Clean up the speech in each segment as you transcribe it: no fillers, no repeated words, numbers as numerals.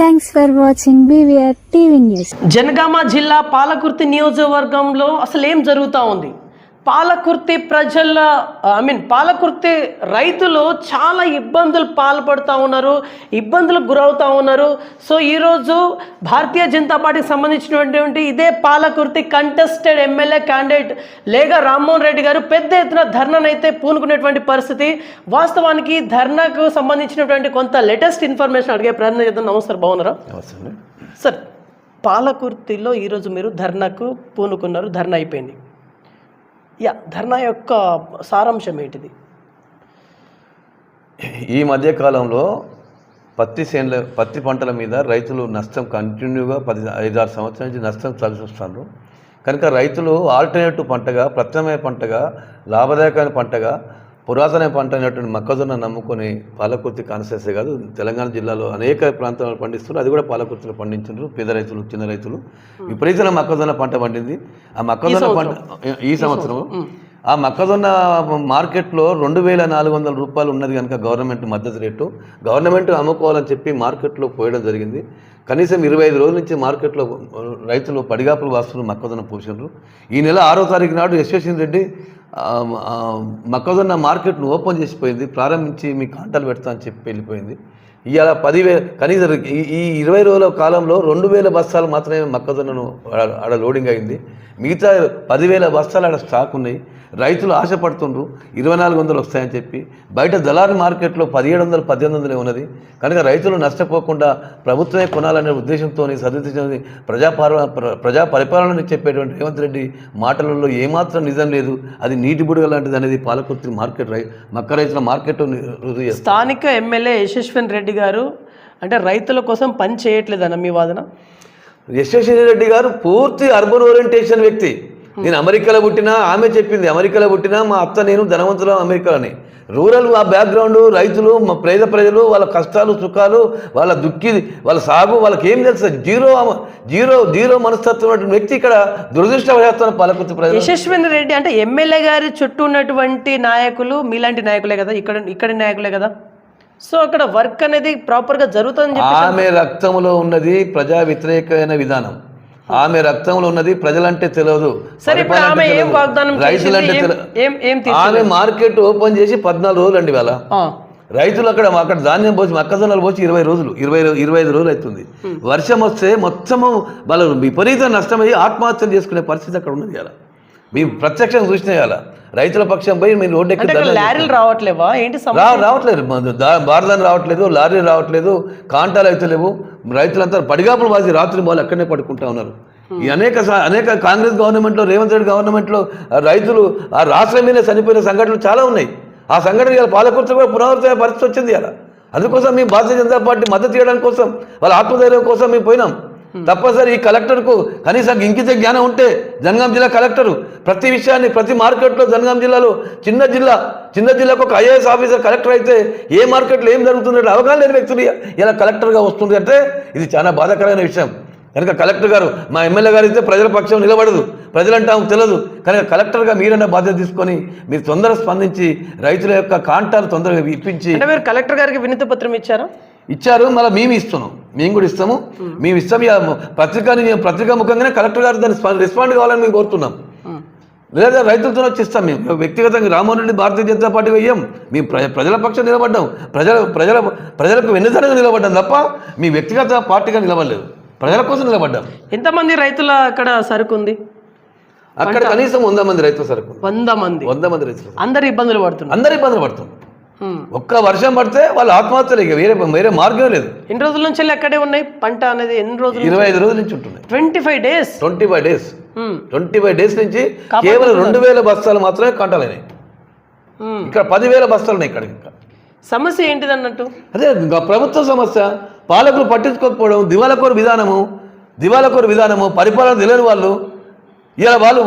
Thanks for watching BVR TV news. Janagama జిల్లా పాలకుర్తి నియోజకవర్గంలో అసలు ఏం జరుగుతూ ఉంది? పాలకుర్తి పాలకుర్తి రైతులు చాలా ఇబ్బందులు పాల్పడుతూ ఉన్నారు, ఇబ్బందులకు గురవుతూ ఉన్నారు. సో ఈరోజు భారతీయ జనతా పార్టీకి సంబంధించినటువంటి ఇదే Palakurthi contested MLA candidate Lega Rammohan Reddy గారు పెద్ద ఎత్తున ధర్నానైతే పూనుకునేటువంటి పరిస్థితి. వాస్తవానికి ధర్నాకు సంబంధించినటువంటి కొంత లేటెస్ట్ ఇన్ఫర్మేషన్ అడిగే ప్రయత్నం చేద్దాం. నమస్కారం, బాగున్నారా? సార్, పాలకుర్తిలో ఈరోజు మీరు ధర్నాకు పూనుకున్నారు, ధర్నా అయిపోయింది. ధర్నా యొక్క సారాంశం ఏంటిది? ఈ మధ్యకాలంలో పత్తి పంటల మీద రైతులు నష్టం కంటిన్యూగా 5-6 సంవత్సరాల నుంచి నష్టం చవిచూస్తున్నారు. కనుక రైతులు ఆల్టర్నేటివ్ పంటగా, ప్రత్యామ్నాయ పంటగా, లాభదాయకమైన పంటగా, పురాతన పంట అయినటువంటి మొక్కజొన్న నమ్ముకొని పాలకుర్తి కాన్స్టిట్యున్సీ కాదు తెలంగాణ జిల్లాలో అనేక ప్రాంతాల్లో పండిస్తున్నారు. అది కూడా పాలకుర్తిలో పండించారు. పేద రైతులు, చిన్న రైతులు విపరీతమైన మొక్కజొన్న పంట పండింది. ఆ మొక్కజొన్న పంట ఈ సంవత్సరం ఆ మొక్కజొన్న మార్కెట్లో 2400 రూపాయలు ఉన్నది కనుక గవర్నమెంట్ మద్దతు రేటు, గవర్నమెంట్ అమ్ముకోవాలని చెప్పి మార్కెట్లో పోయడం జరిగింది. కనీసం 25 రోజుల నుంచి మార్కెట్లో రైతులు పడిగాపులు వాస్తులు మొక్కజొన్న పోసినారు. ఈ నెల 6వ తారీఖు నాడు యశ్వశ్వన్ రెడ్డి మొక్కజొన్న మార్కెట్ను ఓపెన్ చేసిపోయింది, ప్రారంభించి మీ కాంటాలు పెడతా అని చెప్పి వెళ్ళిపోయింది. ఇవాళ 10,000 కనీసం ఈ 20 రోజుల కాలంలో 2,000 బస్తాలు మాత్రమే మొక్కజొన్నను ఆడ లోడింగ్ అయింది. మిగతా 10,000 బస్తాలు ఆడ స్టాక్ ఉన్నాయి. రైతులు ఆశపడుతుండ్రు 2,400 వస్తాయని చెప్పి. బయట దళారీ మార్కెట్లో 1,700, 1,800 ఉన్నది. కనుక రైతులు నష్టపోకుండా ప్రభుత్వమే కొనాలనే ఉద్దేశంతో సరిదిద్దని ప్రజా పరిపాలనని చెప్పేటువంటి రేవంత్ రెడ్డి మాటలలో ఏమాత్రం నిజం లేదు. అది నీటి బుడగ లాంటిది అనేది పాలకుర్తి మార్కెట్ మక్క రైతుల మార్కెట్. స్థానిక ఎమ్మెల్యే యశస్విన్ రెడ్డి గారు అంటే రైతుల కోసం పని చేయట్లేదన్న మీ వాదన? యశస్విని రెడ్డి గారు పూర్తి అర్బన్ ఓరియంటేషన్ వ్యక్తి. నేను అమెరికాలో పుట్టినా, ఆమె చెప్పింది అమెరికాలో పుట్టినా, మా అత్త నేను ధనవంతులు అమెరికాలోని. రూరల్ ఆ బ్యాక్గ్రౌండ్, రైతులు, మా పేద ప్రజలు, వాళ్ళ కష్టాలు సుఖాలు, వాళ్ళ వాళ్ళ సాగు వాళ్ళకి ఏం తెలుసు? జీరో మనస్తత్వం వ్యక్తి ఇక్కడ దురదృష్టవశాత్తు పాలకుర్తి ప్రజలు. యశస్విని రెడ్డి అంటే ఎమ్మెల్యే గారి చుట్టూ ఉన్నటువంటి నాయకులు మీలాంటి నాయకులే కదా, ఇక్కడి నాయకులే కదా. సో అక్కడ వర్క్ అనేది ప్రాపర్గా జరుగుతుంది. ఆమె రక్తంలో ఉన్నది ప్రజా వ్యతిరేకమైన విధానం. ఆమె రక్తంలో ఉన్నది ప్రజలంటే తెలియదు, రైతులంటే తెలియదు. ఆమె మార్కెట్ ఓపెన్ చేసి 14 రోజులు అండి. వాళ్ళ రైతులు అక్కడ ధాన్యం పోసి మొక్కజొన్నలు పోసి 25 రోజులు అవుతుంది. వర్షం వస్తే మొత్తము వాళ్ళు విపరీత నష్టమయ్యి ఆత్మహత్యలు చేసుకునే పరిస్థితి అక్కడ ఉన్నది. అలా మేము ప్రత్యక్షంగా చూసినా అలా రైతుల పక్షం పోయి మీరు రోడ్డు ఎక్కి రావట్లేవా ఏంటి? రావట్లేదు, బార్దాన్ రావట్లేదు, లారీలు రావట్లేదు, కాంటాలు అయితే లేవు. రైతులంతా పడిగాపులు వాసి రాత్రి వాళ్ళు అక్కడనే పడుకుంటా ఉన్నారు. ఈ అనేక కాంగ్రెస్ గవర్నమెంట్లో, రేవంత్ రెడ్డి గవర్నమెంట్లో రైతులు ఆ రాష్ట్రం మీద చనిపోయిన సంఘటనలు చాలా ఉన్నాయి. ఆ సంఘటన ఇలా పాలకుర్తి కూడా పునరావృత పరిస్థితి వచ్చింది అలా. అందుకోసం మేము భారతీయ జనతా పార్టీ మద్దతు చేయడం కోసం, వాళ్ళ ఆత్మధైర్యం కోసం మేము పోయినాం. తప్పనిసరి ఈ కలెక్టర్కు కనీసం ఇంకిత జ్ఞానం ఉంటే, జనగాం జిల్లా కలెక్టరు ప్రతి విషయాన్ని ప్రతి మార్కెట్లో, జనగాం జిల్లాలో చిన్న జిల్లాకు ఒక IAS ఆఫీసర్ కలెక్టర్ అయితే ఏ మార్కెట్లో ఏం జరుగుతుందంటే అవగాహన లేని వ్యక్తులు ఇలా కలెక్టర్గా వస్తుంది అంటే ఇది చాలా బాధాకరమైన విషయం. కనుక కలెక్టర్ గారు, మా ఎమ్మెల్యే గారు అయితే ప్రజల పక్షం నిలబడదు, ప్రజలంటే ఆమెకు తెలియదు. కనుక కలెక్టర్గా మీరన్నా బాధ్యత తీసుకొని మీరు తొందరగా స్పందించి రైతుల యొక్క కాంటాలు తొందరగా ఇప్పించి. మీరు కలెక్టర్ గారికి వినతి పత్రం ఇచ్చారు, మళ్ళీ మేము కూడా ఇస్తాము. మేము ఇస్తాం పత్రికా ముఖంగానే కలెక్టర్ గారు దాన్ని రెస్పాండ్ కావాలని మేము కోరుతున్నాం. లేదా రైతులతో వచ్చి ఇస్తాం. మేము వ్యక్తిగతంగా రామ్మోహన్ రెడ్డి భారతీయ జనతా పార్టీ అయ్యాం. మేము ప్రజల పక్షం నిలబడ్డాం, ప్రజలకు వెన్నుదనగా నిలబడ్డాం తప్ప మీ వ్యక్తిగత పార్టీగా నిలబడలేదు, ప్రజల కోసం నిలబడ్డాం. ఎంతమంది రైతుల అక్కడ సరుకు ఉంది? అక్కడ కనీసం 100 మంది రైతుల సరుకు. 100 మంది రైతులు. అందరు ఇబ్బందులు పడుతున్నారు. ఒక్క వర్షం పడితే వాళ్ళు ఆత్మహత్యలు, ఇక వేరే మార్గం లేదు. ఎన్ని రోజుల నుంచి అక్కడే ఉన్నాయి పంట అనేది? ఎన్ని రోజులు? 25 రోజుల నుంచి ఉంటున్నాయి. 25 డేస్ నుంచి కేవలం 2,000 బస్తాలు మాత్రమే కాంటాలైనాయి. ఇక్కడ 10,000 బస్తాలు ఉన్నాయి. ఇక్కడ ఇంకా సమస్య ఏంటిది అన్నట్టు? అదే ప్రభుత్వ సమస్య. పాలకులు పట్టించుకోకపోవడం, దివాలకోరు విధానము, పరిపాలన తెలియని వాళ్ళు. ఇలా వాళ్ళు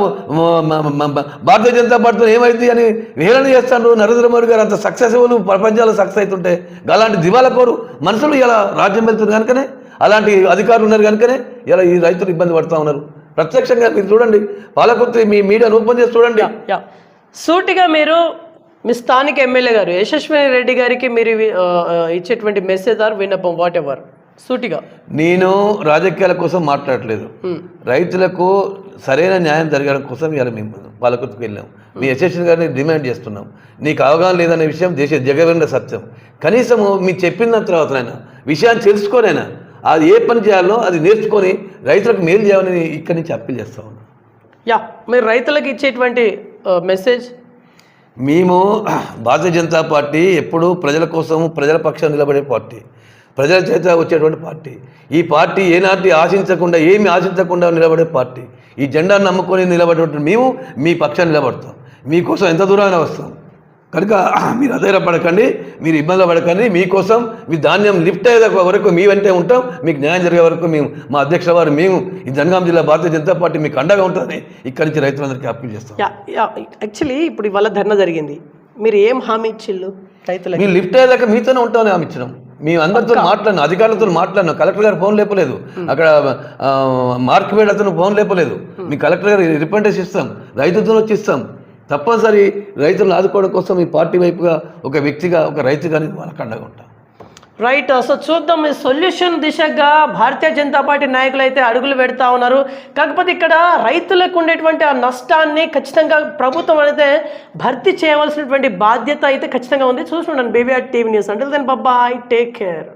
భారతీయ జనతా పార్టీతో ఏమైంది అని హేళన చేస్తాడు. నరేంద్ర మోడీ గారు అంత సక్సెస్ఫుల్, ప్రపంచాలు సక్సెస్ అవుతుంటే అలాంటి దివాలకోరు మనుషులు ఇలా రాజ్యం వెళ్తున్నారు కనుకనే, అలాంటి అధికారులు ఉన్నారు కనుకనే ఇలా ఈ రైతులు ఇబ్బంది పడుతూ ఉన్నారు. ప్రత్యక్షంగా మీరు చూడండి, పాలకుర్తి మీ మీడియాను ఓపెన్ చేసి చూడండి. సూటిగా మీరు మీ స్థానిక ఎమ్మెల్యే గారు యశస్విని రెడ్డి గారికి మీరు ఇచ్చేటువంటి మెసేజ్ ఆర్ విన్నపం వాట్ ఎవర్ సూటిగా. నేను రాజకీయాల కోసం మాట్లాడట్లేదు. రైతులకు సరైన న్యాయం జరగడం కోసం ఇవాళ మేము పాలకుర్తికి వెళ్ళాం. మీ అసోసియేషన్ గారిని డిమాండ్ చేస్తున్నాం. నీకు అవగాహన లేదనే విషయం జగవేంద్ర సత్యం. కనీసము మీరు చెప్పిన తర్వాతనైనా విషయాన్ని తెలుసుకోనైనా అది ఏ పని చేయాలో అది నేర్చుకొని రైతులకు మేలు చేయాలని ఇక్కడి నుంచి అప్పీల్ చేస్తా ఉన్నాం. యా, మీరు రైతులకు ఇచ్చేటువంటి మెసేజ్? మేము భారతీయ జనతా పార్టీ ఎప్పుడూ ప్రజల కోసము ప్రజల పక్షాన్ని నిలబడే పార్టీ, ప్రజల చేత వచ్చేటువంటి పార్టీ. ఈ పార్టీ ఏనాటి ఆశించకుండా ఏమి ఆశించకుండా నిలబడే పార్టీ. ఈ జెండాను నమ్ముకొని నిలబడేటువంటి మేము మీ పక్షాన్ని నిలబడతాం. మీకోసం ఎంత దూరాన వస్తాం. కనుక మీరు అధైర్యపడకండి, మీరు ఇబ్బందులు పడకండి. మీకోసం మీ ధాన్యం లిఫ్ట్ అయ్యే వరకు మీ వెంటే ఉంటాం. మీకు న్యాయం జరిగే వరకు మేము మా అధ్యక్షుల వారు మేము ఈ జనగాం జిల్లా భారతీయ జనతా పార్టీ మీకు అండగా ఉంటుందని ఇక్కడి నుంచి రైతులందరికీ అప్పీల్ చేస్తాం. యాక్చువల్లీ ఇప్పుడు ఇవాళ ధర్నా జరిగింది, మీరు ఏం హామీ ఇచ్చిళ్ళు రైతులకు? మేము లిఫ్ట్ అయ్యేదాకా మీతోనే ఉంటామని హామీ ఇచ్చినాం. మేము అందరితో మాట్లాడినాం, అధికారులతో మాట్లాడినాం. కలెక్టర్ గారు ఫోన్ లేపలేదు, అక్కడ మార్కెట్ అతను ఫోన్ లేపలేదు. మీ కలెక్టర్ గారు రిప్రజెంటేషన్ ఇస్తాం, రైతులతో వచ్చి ఇస్తాం. తప్పనిసరి రైతులను ఆదుకోవడం కోసం ఈ పార్టీ వైపుగా ఒక వ్యక్తిగా ఒక రైతుగా వాళ్ళకి అండగా ఉంటాం. రైట్. సో చూద్దాం, ఈ సొల్యూషన్ దిశగా భారతీయ జనతా పార్టీ నాయకులు అయితే అడుగులు పెడతా ఉన్నారు. కాకపోతే ఇక్కడ రైతులకు ఉండేటువంటి ఆ నష్టాన్ని ఖచ్చితంగా ప్రభుత్వం అయితే భర్తీ చేయవలసినటువంటి బాధ్యత అయితే ఖచ్చితంగా ఉంది. చూస్తుండండి BVR TV న్యూస్. అంటే దెన్ బాయ్, టేక్ కేర్.